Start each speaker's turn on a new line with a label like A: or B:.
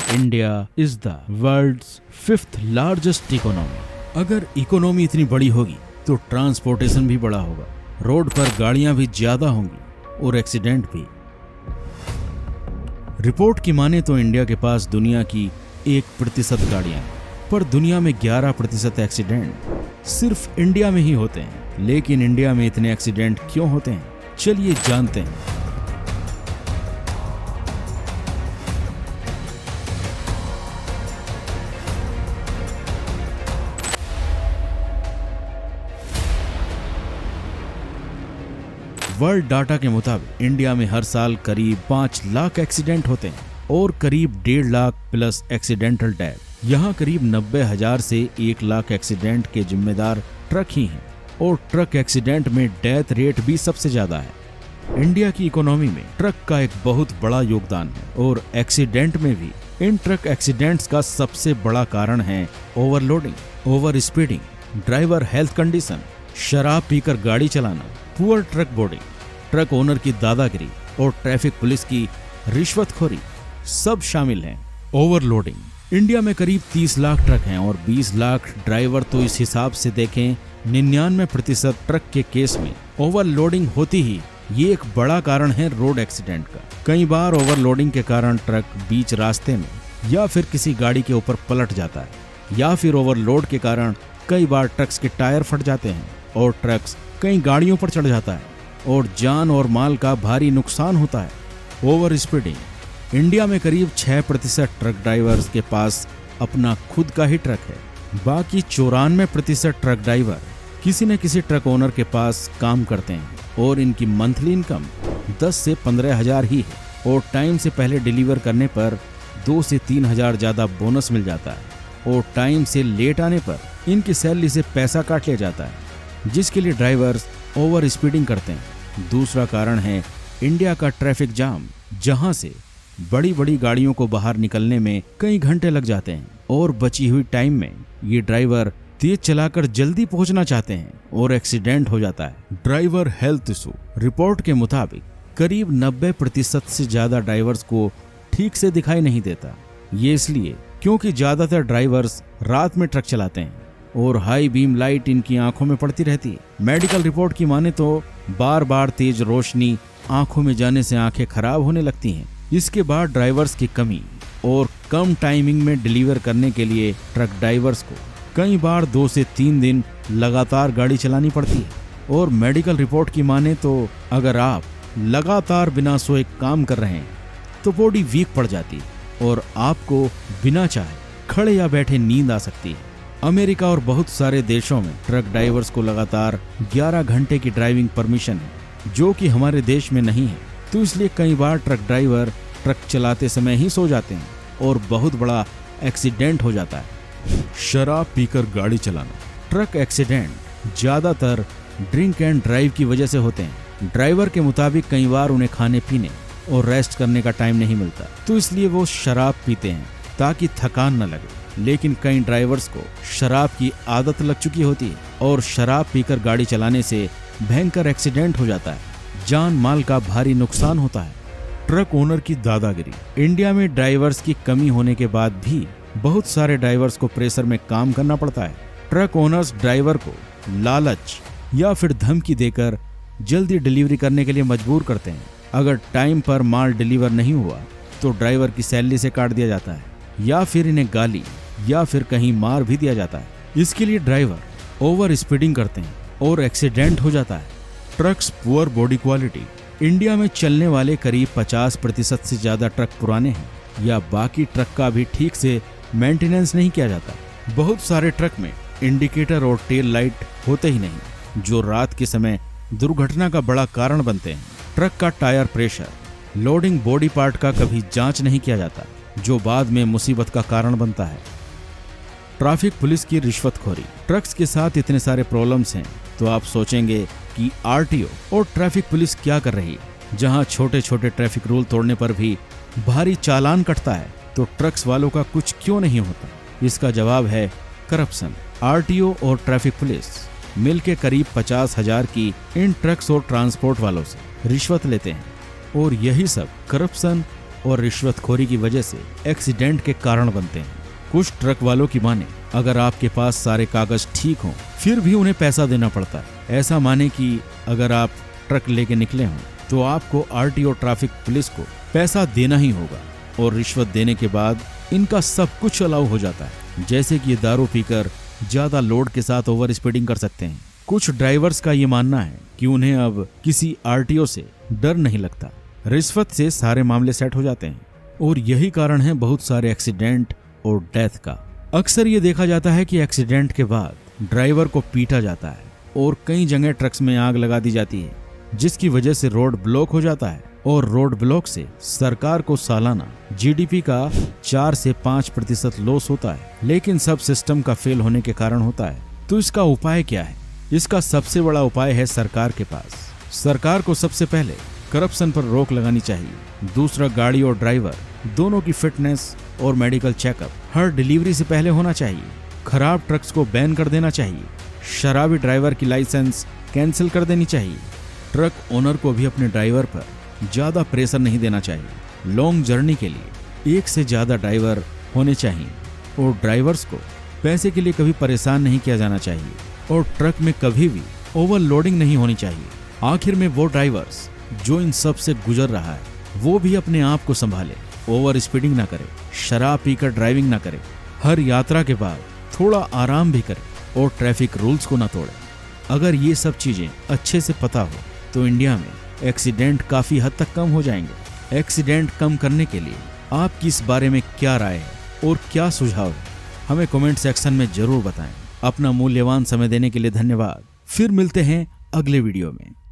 A: India is the world's 5th largest economy. अगर economy इतनी बड़ी होगी तो ट्रांसपोर्टेशन भी बड़ा होगा, रोड पर गाड़ियां भी ज्यादा होंगी और एक्सीडेंट भी। रिपोर्ट की माने तो इंडिया के पास दुनिया की 1% गाड़ियां हैं, पर दुनिया में 11% एक्सीडेंट सिर्फ इंडिया में ही होते हैं। लेकिन इंडिया में इतने एक्सीडेंट क्यों होते हैं, चलिए जानते हैं। वर्ल्ड डाटा के मुताबिक इंडिया में हर साल करीब 5 लाख एक्सीडेंट होते हैं और करीब 1.5 लाख प्लस एक्सीडेंटल डेथ। यहाँ करीब 90,000 से 1 लाख एक्सीडेंट के जिम्मेदार ट्रक ही हैं और ट्रक एक्सीडेंट में डेथ रेट भी सबसे ज्यादा है। इंडिया की इकोनॉमी में ट्रक का एक बहुत बड़ा योगदान है और एक्सीडेंट में भी इन ट्रक एक्सीडेंट्स का सबसे बड़ा कारण है overloading, over speeding, driver health condition, शराब पीकर गाड़ी चलाना, poor truck boarding, truck owner की दादागिरी और ट्रैफिक पुलिस की रिश्वतखोरी सब शामिल हैं। ओवरलोडिंग। इंडिया में करीब 30 लाख ट्रक हैं और 20 लाख ड्राइवर, तो इस हिसाब से देखें 99% ट्रक के केस में ओवरलोडिंग होती ही ये एक बड़ा कारण है रोड एक्सीडेंट का। कई बार ओवरलोडिंग के कारण ट्रक बीच रास्ते में या फिर किसी गाड़ी के ऊपर पलट जाता है, या फिर ओवरलोड के कारण कई बार ट्रक्स के टायर फट जाते हैं और ट्रक्स कई गाड़ियों पर चढ़ जाता है और जान और माल का भारी नुकसान होता है। Over speeding. इंडिया में करीब 6% ट्रक ड्राइवर्स के पास अपना खुद का ही ट्रक है, बाकी 94% ट्रक ड्राइवर किसी न किसी ट्रक ओनर के पास काम करते हैं और इनकी मंथली इनकम 10 से 15 हजार ही है और टाइम से पहले डिलीवर करने पर 2 से 3 हजार ज्यादा बोनस मिल जाता है और टाइम से लेट आने पर इनकी सैलरी से पैसा काट लिया जाता है, जिसके लिए ड्राइवर्स ओवर स्पीडिंग करते हैं। दूसरा कारण है इंडिया का ट्रैफिक जाम, जहां से बड़ी बड़ी गाड़ियों को बाहर निकलने में कई घंटे लग जाते हैं और बची हुई टाइम में ये ड्राइवर तेज चलाकर जल्दी पहुंचना चाहते हैं और एक्सीडेंट हो जाता है। Driver health issue. रिपोर्ट के मुताबिक करीब 90% से ज्यादा ड्राइवर्स को ठीक से दिखाई नहीं देता। ये इसलिए क्योंकि ज्यादातर ड्राइवर्स रात में ट्रक चलाते हैं और हाई बीम लाइट इनकी आंखों में पड़ती रहती है। मेडिकल रिपोर्ट की माने तो बार बार तेज रोशनी आंखों में जाने से आंखें खराब होने लगती हैं। इसके बाद ड्राइवर्स की कमी और कम टाइमिंग में डिलीवर करने के लिए ट्रक ड्राइवर्स को कई बार 2 से 3 दिन लगातार गाड़ी चलानी पड़ती है। और मेडिकल रिपोर्ट की माने तो अगर आप लगातार बिना सोए काम कर रहे हैं तो बॉडी वीक पड़ जाती है और आपको बिना चाहे खड़े या बैठे नींद आ सकती है। अमेरिका और बहुत सारे देशों में ट्रक ड्राइवर्स को लगातार 11 घंटे की ड्राइविंग परमिशन है, जो कि हमारे देश में नहीं है। तो इसलिए कई बार ट्रक ड्राइवर ट्रक चलाते समय ही सो जाते हैं और बहुत बड़ा एक्सीडेंट हो जाता है। शराब पीकर गाड़ी चलाना। ट्रक एक्सीडेंट ज्यादातर ड्रिंक एंड ड्राइव की वजह से होते हैं। ड्राइवर के मुताबिक कई बार उन्हें खाने पीने और रेस्ट करने का टाइम नहीं मिलता, तो इसलिए वो शराब पीते हैं ताकि थकान न लगे। लेकिन कई ड्राइवर्स को शराब की आदत लग चुकी होती है और शराब पीकर गाड़ी चलाने से भयंकर एक्सीडेंट हो जाता है, जान माल का भारी नुकसान होता है। ट्रक ओनर की दादागिरी। इंडिया में ड्राइवर्स की कमी होने के बाद भी बहुत सारे ड्राइवर्स को प्रेशर में काम करना पड़ता है। ट्रक ओनर्स ड्राइवर को लालच या फिर धमकी देकर जल्दी डिलीवरी करने के लिए मजबूर करते हैं। अगर टाइम पर माल डिलीवर नहीं हुआ तो ड्राइवर की सैलरी से काट दिया जाता है या फिर इन्हें गाली या फिर कहीं मार भी दिया जाता है। इसके लिए ड्राइवर ओवर स्पीडिंग करते हैं और एक्सीडेंट हो जाता है। Trucks poor body quality. India में चलने वाले करीब 50% से ज्यादा ट्रक पुराने हैं या बाकी ट्रक का भी ठीक से मेंटेनेंस नहीं किया जाता। बहुत सारे ट्रक में इंडिकेटर और टेल लाइट होते ही नहीं, जो रात के समय दुर्घटना का बड़ा कारण बनते हैं। ट्रक का tyre pressure. Loading body part का कभी जांच नहीं किया जाता, जो बाद में मुसीबत का कारण बनता है। ट्रैफिक पुलिस की रिश्वतखोरी। ट्रक्स के साथ इतने सारे प्रॉब्लम्स हैं तो आप सोचेंगे कि आरटीओ और ट्रैफिक पुलिस क्या कर रही है। जहां छोटे छोटे ट्रैफिक रूल तोड़ने पर भी भारी चालान कटता है, तो ट्रक्स वालों का कुछ क्यों नहीं होता? इसका जवाब है करप्शन। आरटीओ और ट्रैफिक पुलिस मिलकर करीब 50,000 की इन ट्रक्स और ट्रांसपोर्ट वालों से रिश्वत लेते हैं और यही सब करप्शन और रिश्वतखोरी की वजह से एक्सीडेंट के कारण बनते हैं। कुछ ट्रक वालों की माने अगर आपके पास सारे कागज ठीक हों फिर भी उन्हें पैसा देना पड़ता है। ऐसा माने कि अगर आप ट्रक लेके निकले हों तो आपको आरटीओ ट्रैफिक पुलिस को पैसा देना ही होगा और रिश्वत देने के बाद इनका सब कुछ अलाउ हो जाता है, जैसे कि ये दारू पीकर ज्यादा लोड के साथ ओवर स्पीडिंग कर सकते हैं। कुछ ड्राइवर्स का ये मानना है कि उन्हें अब किसी आरटीओ से डर नहीं लगता, रिश्वत से सारे मामले सेट हो जाते हैं और यही कारण है बहुत सारे एक्सीडेंट और डेथ का। अक्सर ये देखा जाता है कि एक्सीडेंट के बाद ड्राइवर को पीटा जाता है और कई जगह ट्रक्स में आग लगा दी जाती है, जिसकी वजह से रोड ब्लॉक हो जाता है और रोड ब्लॉक से सरकार को सालाना जीडीपी का 4 से 5% लॉस होता है, लेकिन सब सिस्टम का फेल होने के कारण होता है। तो इसका उपाय क्या है? इसका सबसे बड़ा उपाय है सरकार के पास। सरकार को सबसे पहले करप्शन पर रोक लगानी चाहिए। दूसरा, गाड़ी और ड्राइवर दोनों की फिटनेस और मेडिकल चेकअप हर डिलीवरी से पहले होना चाहिए। खराब ट्रक्स को बैन कर देना चाहिए। शराबी ड्राइवर की लाइसेंस कैंसिल कर देनी चाहिए। ट्रक ओनर को भी अपने ड्राइवर पर ज्यादा प्रेशर नहीं देना चाहिए। लॉन्ग जर्नी के लिए 1 से ज्यादा ड्राइवर होने चाहिए और ड्राइवर्स को पैसे के लिए कभी परेशान नहीं किया जाना चाहिए और ट्रक में कभी भी ओवरलोडिंग नहीं होनी चाहिए। आखिर में वो ड्राइवर्स जो इन सब से गुजर रहा है वो भी अपने आप को संभाले, ओवर स्पीडिंग ना करे, शराब पीकर ड्राइविंग ना करे, हर यात्रा के बाद थोड़ा आराम भी करे और ट्रैफिक रूल्स को ना तोड़े। अगर ये सब चीजें अच्छे से पता हो तो इंडिया में एक्सीडेंट काफी हद तक कम हो जाएंगे। एक्सीडेंट कम करने के लिए आपकी इस बारे में क्या राय है और क्या सुझाव है, हमें कमेंट सेक्शन में जरूर बताएं। अपना मूल्यवान समय देने के लिए धन्यवाद। फिर मिलते हैं अगले वीडियो में।